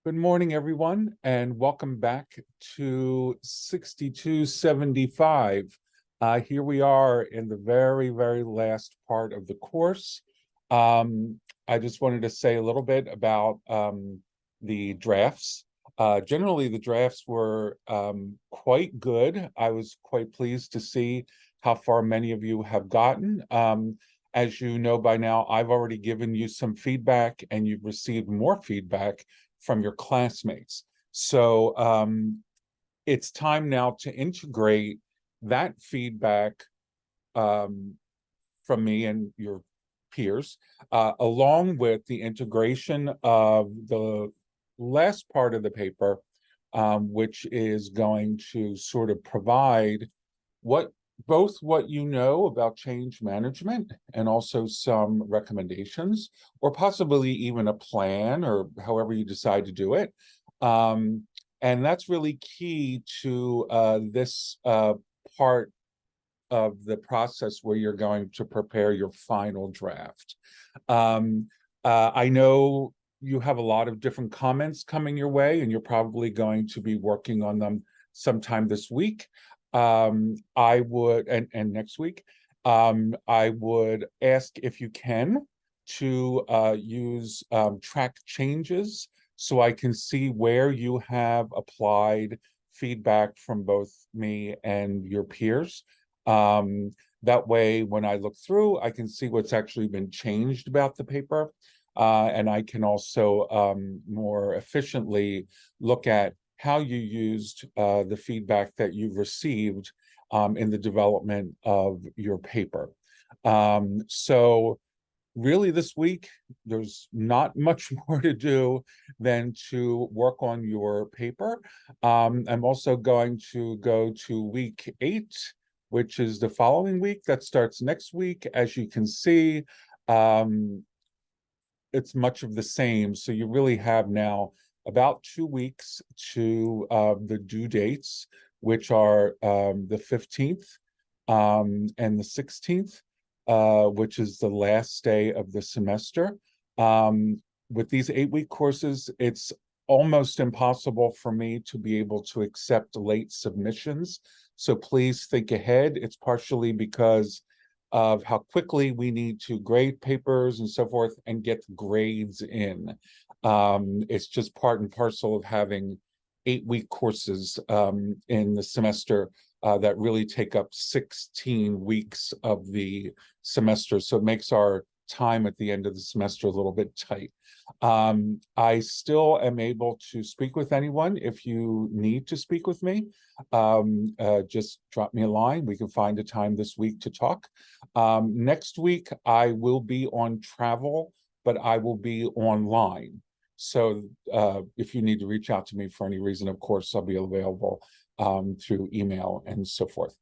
Good morning, everyone, and welcome back to 6275. Here we are in the very, very last part of the course. I just wanted to say a little bit about the drafts. Generally, the drafts were quite good. I was quite pleased to see how far many of you have gotten. As you know by now, I've already given you some feedback, and you've received more feedback from your classmates. So it's time now to integrate that feedback from me and your peers, along with the integration of the last part of the paper, which is going to sort of provide both what you know about change management and also some recommendations, or possibly even a plan, or however you decide to do it. And that's really key to this part of the process where you're going to prepare your final draft. I know you have a lot of different comments coming your way, and you're probably going to be working on them sometime this week. I would, and next week, I would ask if you can to use track changes so I can see where you have applied feedback from both me and your peers. That way, when I look through, I can see what's actually been changed about the paper. And I can also more efficiently look at how you used the feedback that you've received in the development of your paper. So really this week, there's not much more to do than to work on your paper. I'm also going to go to week 8, which is the following week. That starts next week. As you can see, it's much of the same. So you really have now about 2 weeks to the due dates, which are the 15th and the 16th, which is the last day of the semester. With these 8-week courses, it's almost impossible for me to be able to accept late submissions. So please think ahead. It's partially because of how quickly we need to grade papers and so forth and get grades in. It's just part and parcel of having 8-week courses in the semester that really take up 16 weeks of the semester. So it makes our time at the end of the semester a little bit tight. I still am able to speak with anyone. If you need to speak with me, just drop me a line. We can find a time this week to talk. Next week, I will be on travel, but I will be online. So if you need to reach out to me for any reason, of course, I'll be available through email and so forth.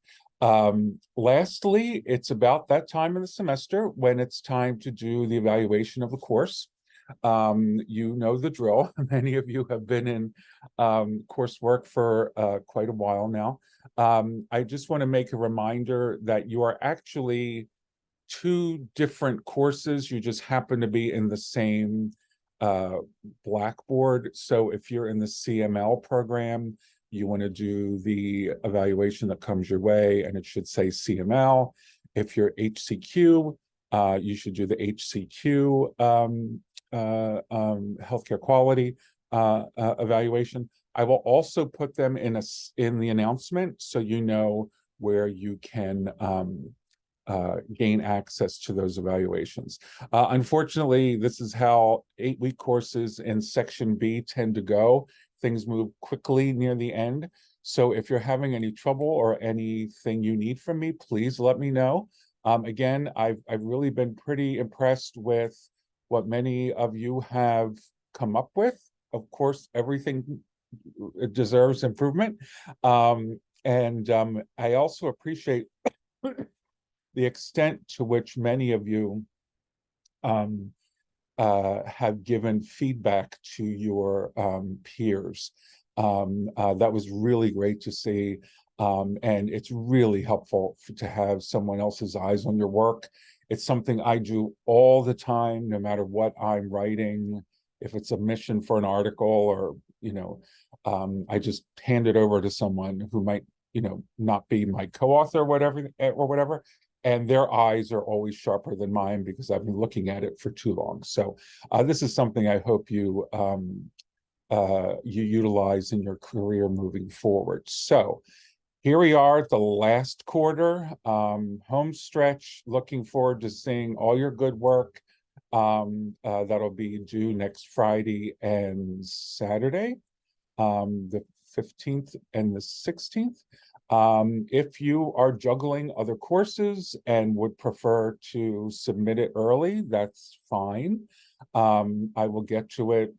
Lastly, it's about that time of the semester when it's time to do the evaluation of the course. You know the drill. Many of you have been in coursework for quite a while now. I just want to make a reminder that you are actually 2 different courses. You just happen to be in the same Blackboard. So if you're in the CML program, you want to do the evaluation that comes your way, and it should say CML. If you're HCQ, you should do the HCQ healthcare quality evaluation. I will also put them in the announcement so you know where you can gain access to those evaluations. Unfortunately, this is how 8-week courses in Section B tend to go. Things move quickly near the end. So if you're having any trouble or anything you need from me, please let me know. Again, I've really been pretty impressed with what many of you have come up with. Of course, everything deserves improvement. And I also appreciate the extent to which many of you have given feedback to your peers. That was really great to see. And it's really helpful to have someone else's eyes on your work. It's something I do all the time, no matter what I'm writing if it's a mission for an article, or, I just hand it over to someone who might, not be my co-author or whatever, and their eyes are always sharper than mine because I've been looking at it for too long. So this is something I hope you utilize in your career moving forward. So here we are at the last quarter, home stretch. Looking forward to seeing all your good work. That'll be due next Friday and Saturday, the 15th and the 16th. If you are juggling other courses and would prefer to submit it early, that's fine. I will get to it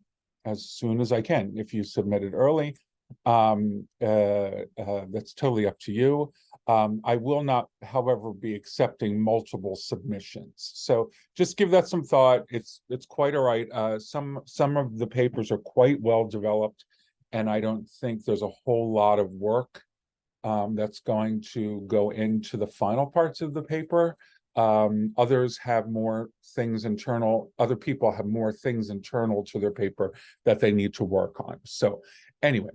as soon as I can. If you submit it early, that's totally up to you. I will not, however, be accepting multiple submissions. So just give that some thought. It's quite all right. Some of the papers are quite well developed, and I don't think there's a whole lot of work that's going to go into the final parts of the paper. Others have more things internal. Other people have more things internal to their paper that they need to work on. So anyway,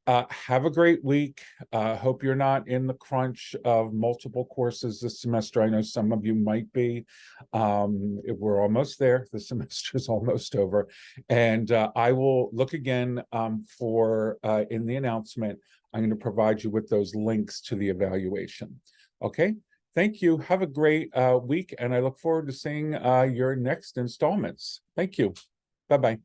have a great week. Hope you're not in the crunch of multiple courses this semester. I know some of you might be. We're almost there. The semester's almost over. And I will look again for in the announcement. I'm going to provide you with those links to the evaluation. Okay, thank you. Have a great week, and I look forward to seeing your next installments. Thank you. Bye-bye.